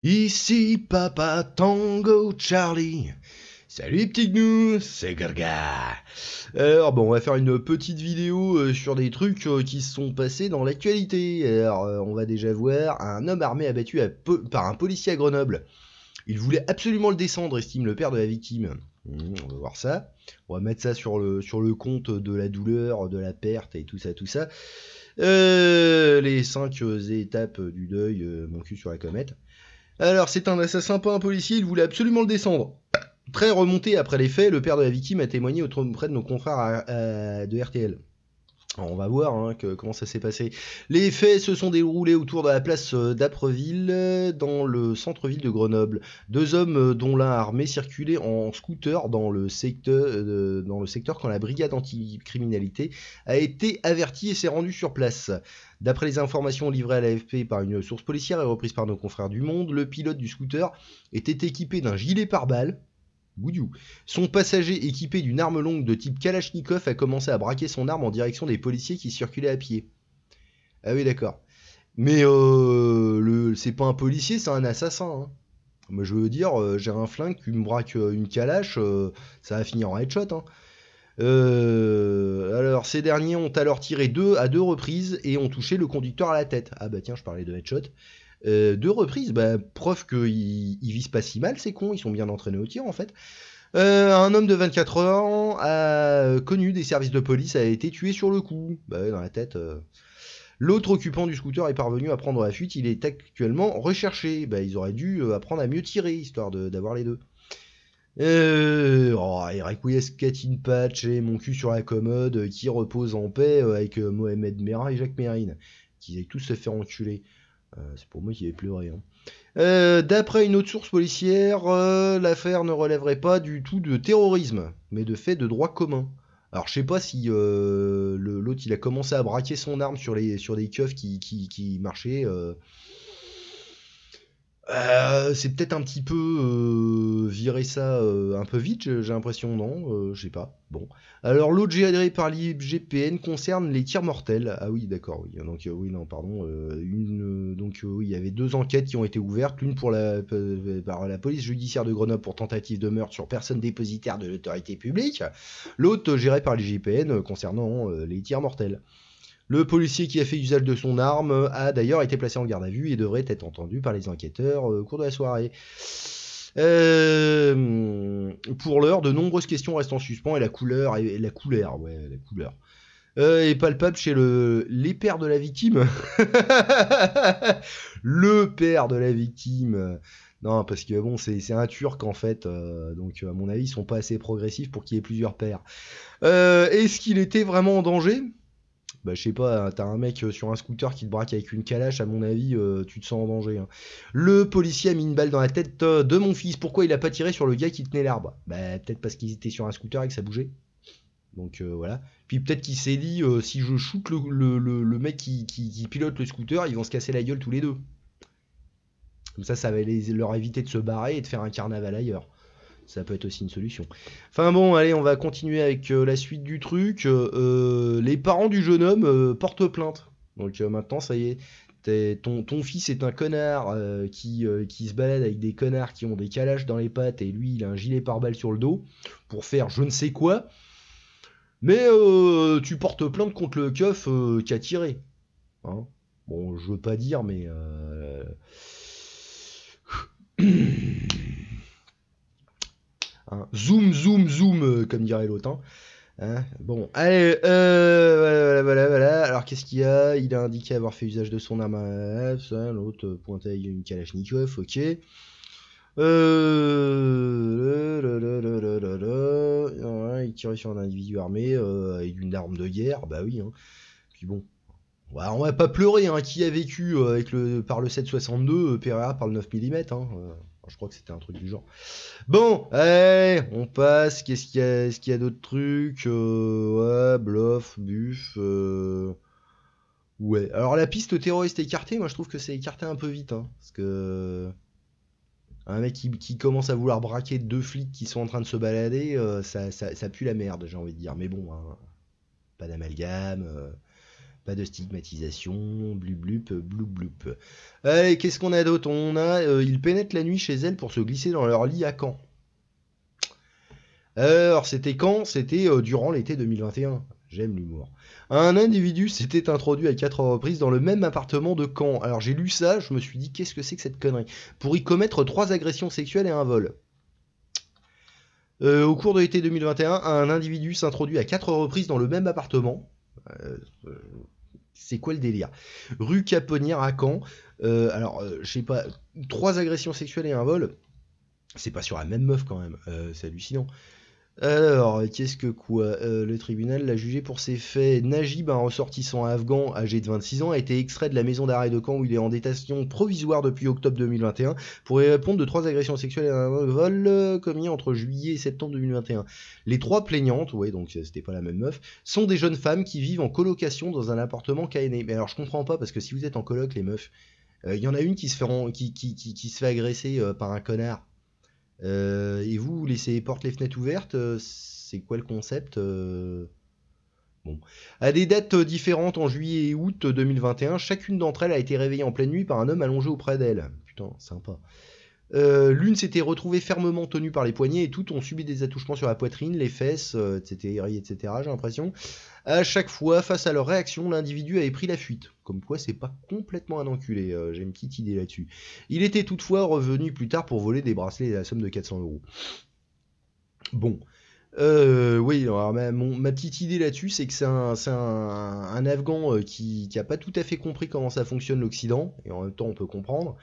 Ici Papa Tango Charlie. Salut les petits gnous, c'est Gorga. Alors bon, on va faire une petite vidéo sur des trucs qui se sont passés dans l'actualité. Alors on va déjà voir un homme armé abattu par un policier à Grenoble. Il voulait absolument le descendre, estime le père de la victime. On va voir ça. On va mettre ça sur le compte de la douleur, de la perte et tout ça, tout ça. Les 5 étapes du deuil, mon cul sur la comète. Alors, c'est un assassin, pas un policier, il voulait absolument le descendre. Très remonté après les faits, le père de la victime a témoigné auprès de nos confrères de RTL. Alors, on va voir comment ça s'est passé. Les faits se sont déroulés autour de la place d'Apreville, dans le centre-ville de Grenoble. Deux hommes, dont l'un armé, circulaient en scooter dans le secteur quand la brigade anticriminalité a été avertie et s'est rendue sur place. D'après les informations livrées à l'AFP par une source policière et reprises par nos confrères du Monde, le pilote du scooter était équipé d'un gilet pare-balles. Son passager, équipé d'une arme longue de type Kalachnikov, a commencé à braquer son arme en direction des policiers qui circulaient à pied. Ah oui, d'accord. Mais c'est pas un policier, c'est un assassin. Hein. Moi, je veux dire, j'ai un flingue, tu me braques une calache, ça va finir en headshot. Hein. Alors, ces derniers ont alors tiré à deux reprises et ont touché le conducteur à la tête. Ah bah tiens, je parlais de headshot. Deux reprises, bah, preuve qu'ils visent pas si mal, ces cons, ils sont bien entraînés au tir en fait. Un homme de 24 ans a connu des services de police, a été tué sur le coup, bah, dans la tête. L'autre occupant du scooter est parvenu à prendre la fuite, il est actuellement recherché. Bah, ils auraient dû apprendre à mieux tirer, histoire d'avoir les deux. Requiescat Catine Patch et mon cul sur la commode, qui repose en paix avec Mohamed Merah et Jacques Mérine, qui allaient tous se faire enculer. C'est pour moi qui ai pleuré. Hein. D'après une autre source policière, l'affaire ne relèverait pas du tout de terrorisme, mais de fait de droit commun. Alors je sais pas si l'autre il a commencé à braquer son arme sur des keufs qui marchaient. C'est peut-être un petit peu virer ça un peu vite, j'ai l'impression, non, je sais pas. Bon. Alors l'autre géré par l'IGPN concerne les tirs mortels. Ah oui, d'accord, oui. Donc oui, non, pardon. Oui, il y avait deux enquêtes qui ont été ouvertes, l'une par la police judiciaire de Grenoble pour tentative de meurtre sur personne dépositaire de l'autorité publique, l'autre gérée par l'IGPN concernant les tirs mortels. Le policier qui a fait usage de son arme a d'ailleurs été placé en garde à vue et devrait être entendu par les enquêteurs au cours de la soirée. Pour l'heure, de nombreuses questions restent en suspens et la couleur est palpable chez les pères de la victime. Le père de la victime. Non, parce que bon, c'est un Turc en fait, donc à mon avis, ils sont pas assez progressifs pour qu'il y ait plusieurs pères. Est-ce qu'il était vraiment en danger ? Bah je sais pas, t'as un mec sur un scooter qui te braque avec une calache, à mon avis, tu te sens en danger. Hein. Le policier a mis une balle dans la tête de mon fils. Pourquoi il a pas tiré sur le gars qui tenait l'arbre ? Bah peut-être parce qu'ils étaient sur un scooter et que ça bougeait. Donc voilà. Puis peut-être qu'il s'est dit, si je shoot le mec qui pilote le scooter, ils vont se casser la gueule tous les deux. Comme ça va leur éviter de se barrer et de faire un carnaval ailleurs. Ça peut être aussi une solution. Enfin bon, allez, on va continuer avec la suite du truc. Les parents du jeune homme portent plainte. Donc maintenant, ça y est, ton fils est un connard qui se balade avec des connards qui ont des calaches dans les pattes et lui, il a un gilet pare-balles sur le dos pour faire je ne sais quoi. Mais tu portes plainte contre le keuf qui a tiré. Hein, bon, je veux pas dire, mais... Hein. Zoom, zoom, zoom, comme dirait l'autre. Hein. Bon, allez, voilà. Alors, qu'est-ce qu'il y a ? Il a indiqué avoir fait usage de son arme à ça, l'autre pointait avec une Kalachnikov, ok. Il tirait sur un individu armé avec une arme de guerre, bah oui. Hein. Puis bon, on va pas pleurer, hein. Qui a vécu par le 7,62, Pereira par le 9 mm, hein. Je crois que c'était un truc du genre. Bon, allez, on passe. Est-ce qu'il y a d'autres trucs ouais, bluff, buff. Ouais. Alors la piste terroriste écartée, moi je trouve que c'est écarté un peu vite. Hein, parce que un mec qui commence à vouloir braquer deux flics qui sont en train de se balader, ça pue la merde, j'ai envie de dire. Mais bon, hein, pas d'amalgame. Pas de stigmatisation, blub bloup. Allez, qu'est-ce qu'on a d'autre? On a, ils pénètrent la nuit chez elles pour se glisser dans leur lit à Caen. Alors, c'était quand? C'était durant l'été 2021. J'aime l'humour. Un individu s'était introduit à 4 reprises dans le même appartement de Caen. Alors, j'ai lu ça, je me suis dit, qu'est-ce que c'est que cette connerie? Pour y commettre 3 agressions sexuelles et un vol. Au cours de l'été 2021, un individu s'introduit à 4 reprises dans le même appartement. C'est quoi le délire? Rue Caponnière à Caen. Je sais pas, 3 agressions sexuelles et un vol. C'est pas sur la même meuf quand même. C'est hallucinant. Alors, qu'est-ce que quoi? Le tribunal l'a jugé pour ces faits. Najib, un ressortissant afghan âgé de 26 ans, a été extrait de la maison d'arrêt de Caen où il est en détention provisoire depuis octobre 2021 pour y répondre de 3 agressions sexuelles et un vol commis entre juillet et septembre 2021. Les 3 plaignantes, ouais, donc c'était pas la même meuf, sont des jeunes femmes qui vivent en colocation dans un appartement KNE. Mais alors, je comprends pas parce que si vous êtes en coloc, les meufs, il y en a une qui se fait agresser par un connard. Et vous laissez les portes, les fenêtres ouvertes, c'est quoi le concept? Bon. À des dates différentes en juillet et août 2021, chacune d'entre elles a été réveillée en pleine nuit par un homme allongé auprès d'elle. Putain, sympa. L'une s'était retrouvée fermement tenue par les poignets et toutes ont subi des attouchements sur la poitrine, les fesses, etc., j'ai l'impression. À chaque fois, face à leur réaction, l'individu avait pris la fuite. Comme quoi, c'est pas complètement un enculé, j'ai une petite idée là-dessus. Il était toutefois revenu plus tard pour voler des bracelets à la somme de 400 €. Bon. Oui, alors ma petite idée là-dessus, c'est que c'est un Afghan qui a pas tout à fait compris comment ça fonctionne l'Occident, et en même temps on peut comprendre.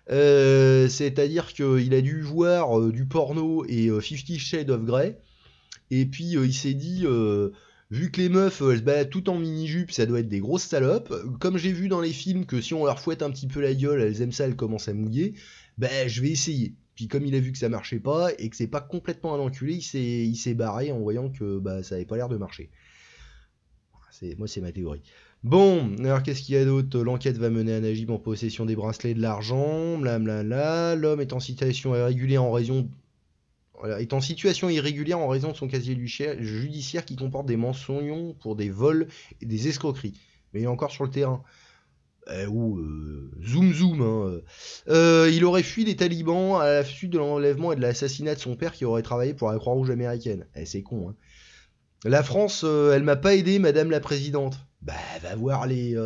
C'est-à-dire qu'il a dû voir du porno et 50 Shades of Grey, et puis il s'est dit, vu que les meufs elles se baladent tout en mini-jupe, ça doit être des grosses salopes, comme j'ai vu dans les films que si on leur fouette un petit peu la gueule, elles aiment ça, elles commencent à mouiller, je vais essayer. Puis comme il a vu que ça marchait pas, et que c'est pas complètement un enculé, il s'est barré en voyant que ça avait pas l'air de marcher. Moi c'est ma théorie. Bon, alors qu'est-ce qu'il y a d'autre? L'enquête va mener à Najib en possession des bracelets et de l'argent, blablabla. L'homme est en situation irrégulière en raison de son casier judiciaire qui comporte des mentions pour des vols et des escroqueries. Mais il est encore sur le terrain. Zoom, hein. Il aurait fui les talibans à la suite de l'enlèvement et de l'assassinat de son père qui aurait travaillé pour la Croix-Rouge américaine. C'est con, hein. La France, elle m'a pas aidé, madame la présidente. Va voir les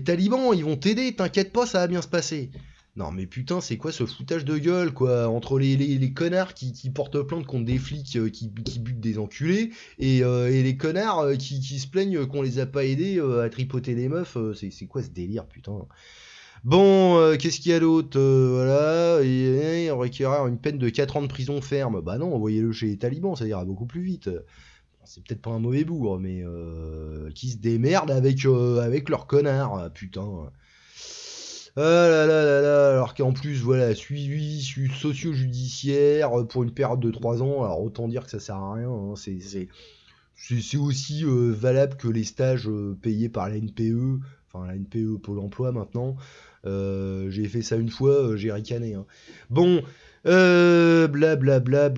talibans, ils vont t'aider, t'inquiète pas, ça va bien se passer. Non mais putain, c'est quoi ce foutage de gueule, quoi, entre les connards qui portent plainte contre des flics qui butent des enculés, et les connards qui se plaignent qu'on les a pas aidés à tripoter des meufs, c'est quoi ce délire, putain. Bon, qu'est-ce qu'il y a d'autre? Voilà, et on requérera une peine de 4 ans de prison ferme. Bah non, envoyez-le chez les talibans, ça ira beaucoup plus vite. C'est peut-être pas un mauvais bourg, mais qui se démerdent avec leurs connards, putain. Ah là là là là, alors qu'en plus, voilà, suivi socio-judiciaire pour une période de 3 ans, alors autant dire que ça sert à rien, hein, c'est aussi valable que les stages payés par la NPE, enfin la NPE Pôle emploi maintenant. J'ai fait ça une fois, j'ai ricané. Hein. Bon, blablabla.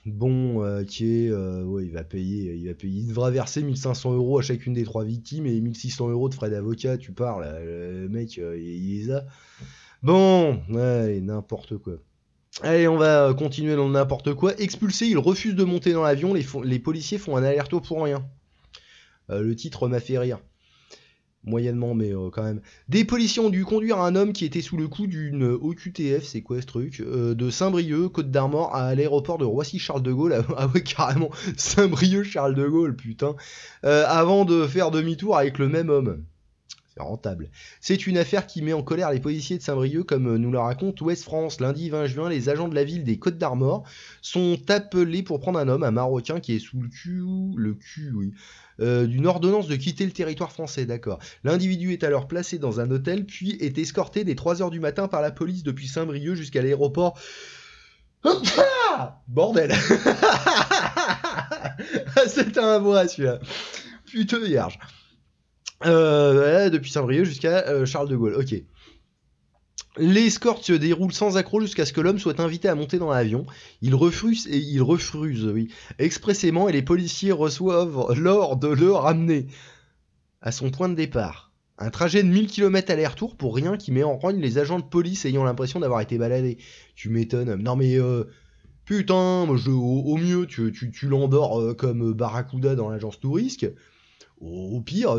Bon, ouais, il va payer, il devra verser 1500 € à chacune des 3 victimes et 1600 € de frais d'avocat, tu parles, le mec, il les a. Bon, ouais, n'importe quoi. Allez, on va continuer dans n'importe quoi. Expulsé, il refuse de monter dans l'avion, les policiers font un aller-retour pour rien. Le titre m'a fait rire. Moyennement, mais quand même. Des policiers ont dû conduire un homme qui était sous le coup d'une OQTF, c'est quoi ce truc, de Saint-Brieuc, Côte d'Armor, à l'aéroport de Roissy-Charles de Gaulle, ah ouais, carrément, Saint-Brieuc-Charles de Gaulle, putain, avant de faire demi-tour avec le même homme. C'est rentable. C'est une affaire qui met en colère les policiers de Saint-Brieuc, comme nous le raconte Ouest France. Lundi 20 juin, les agents de la ville des Côtes d'Armor sont appelés pour prendre un Marocain qui est sous le cul, oui, d'une ordonnance de quitter le territoire français, d'accord. L'individu est alors placé dans un hôtel, puis est escorté dès 3h du matin par la police depuis Saint-Brieuc jusqu'à l'aéroport. Bordel. C'était un bois celui-là. Putain vierge. Depuis Saint-Brieuc jusqu'à Charles de Gaulle, ok. L'escorte se déroule sans accroc jusqu'à ce que l'homme soit invité à monter dans l'avion. Il refuse, oui, expressément, et les policiers reçoivent l'ordre de le ramener à son point de départ. Un trajet de 1000 km aller-retour pour rien qui met en rogne les agents de police ayant l'impression d'avoir été baladés. Tu m'étonnes. Non mais putain, au mieux tu l'endors comme Barracuda dans l'agence Touriste. Au pire,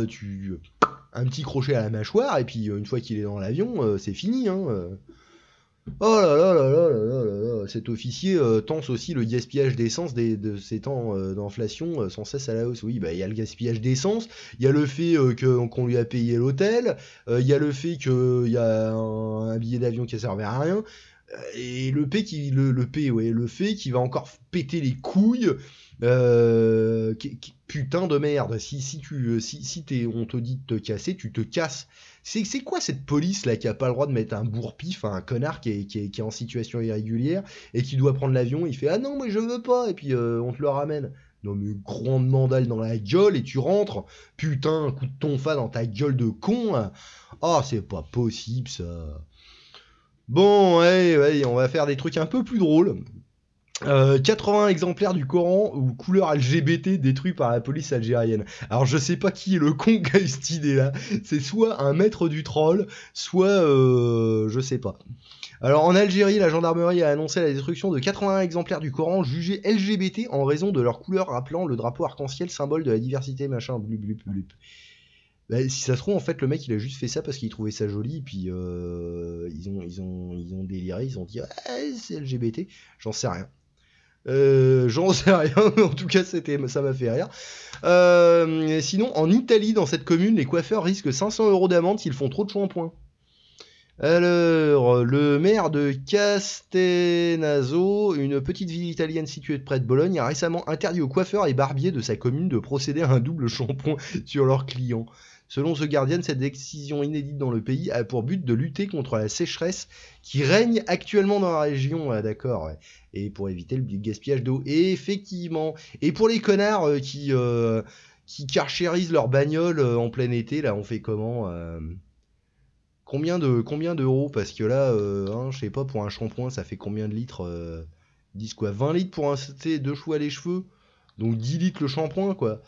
un petit crochet à la mâchoire, et puis une fois qu'il est dans l'avion, c'est fini. Hein. Oh là là là là là là là là. Cet officier tense aussi le gaspillage d'essence de ces temps d'inflation sans cesse à la hausse. Oui, bah il y a le gaspillage d'essence, il y a le fait qu'on lui a payé l'hôtel, il y a le fait qu'il y a un billet d'avion qui ne servait à rien, et le fait qu'il va encore péter les couilles. Putain de merde, si on te dit de te casser, tu te casses. C'est quoi cette police là qui a pas le droit de mettre un bourre-pif à un connard qui est en situation irrégulière et qui doit prendre l'avion, il fait ah non mais je veux pas, et puis on te le ramène. Non mais grande mandale dans la gueule et tu rentres, putain, un coup de tonfa dans ta gueule de con. Ah, c'est pas possible ça. Bon, ouais, on va faire des trucs un peu plus drôles. 80 exemplaires du Coran ou couleur LGBT détruits par la police algérienne. Alors je sais pas qui est le con qui a eu cette idée là. C'est soit un maître du troll, soit je sais pas. Alors en Algérie, la gendarmerie a annoncé la destruction de 80 exemplaires du Coran jugés LGBT en raison de leur couleur rappelant le drapeau arc-en-ciel, symbole de la diversité, machin, blup blup blup. Bah, si ça se trouve, en fait, le mec il a juste fait ça parce qu'il trouvait ça joli, puis ils ont déliré, ils ont dit ah, c'est LGBT, j'en sais rien. J'en sais rien, mais en tout cas ça m'a fait rire. Sinon, en Italie, dans cette commune, les coiffeurs risquent 500 € d'amende s'ils font trop de shampoing. Alors, le maire de Castenaso, une petite ville italienne située près de Bologne, a récemment interdit aux coiffeurs et barbiers de sa commune de procéder à un double shampoing sur leurs clients. Selon The Guardian, cette décision inédite dans le pays a pour but de lutter contre la sécheresse qui règne actuellement dans la région. Ah, d'accord, ouais. Et pour éviter le gaspillage d'eau. Et effectivement. Et pour les connards qui carchérisent leur bagnole en plein été, là, on fait comment Combien d'euros? Parce que là, je sais pas, pour un shampoing, ça fait combien de litres 10 quoi 20 litres pour un set de choux à les cheveux. Donc 10 litres le shampoing, quoi.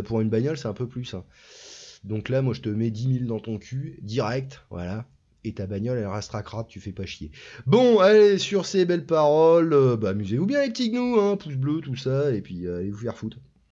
Pour une bagnole, c'est un peu plus. Hein. Donc là, moi, je te mets 10 000 dans ton cul, direct, voilà. Et ta bagnole, elle restera crade, tu fais pas chier. Bon, allez, sur ces belles paroles, amusez-vous bien les petits gnous, hein, pouce bleu, tout ça, et puis allez vous faire foutre.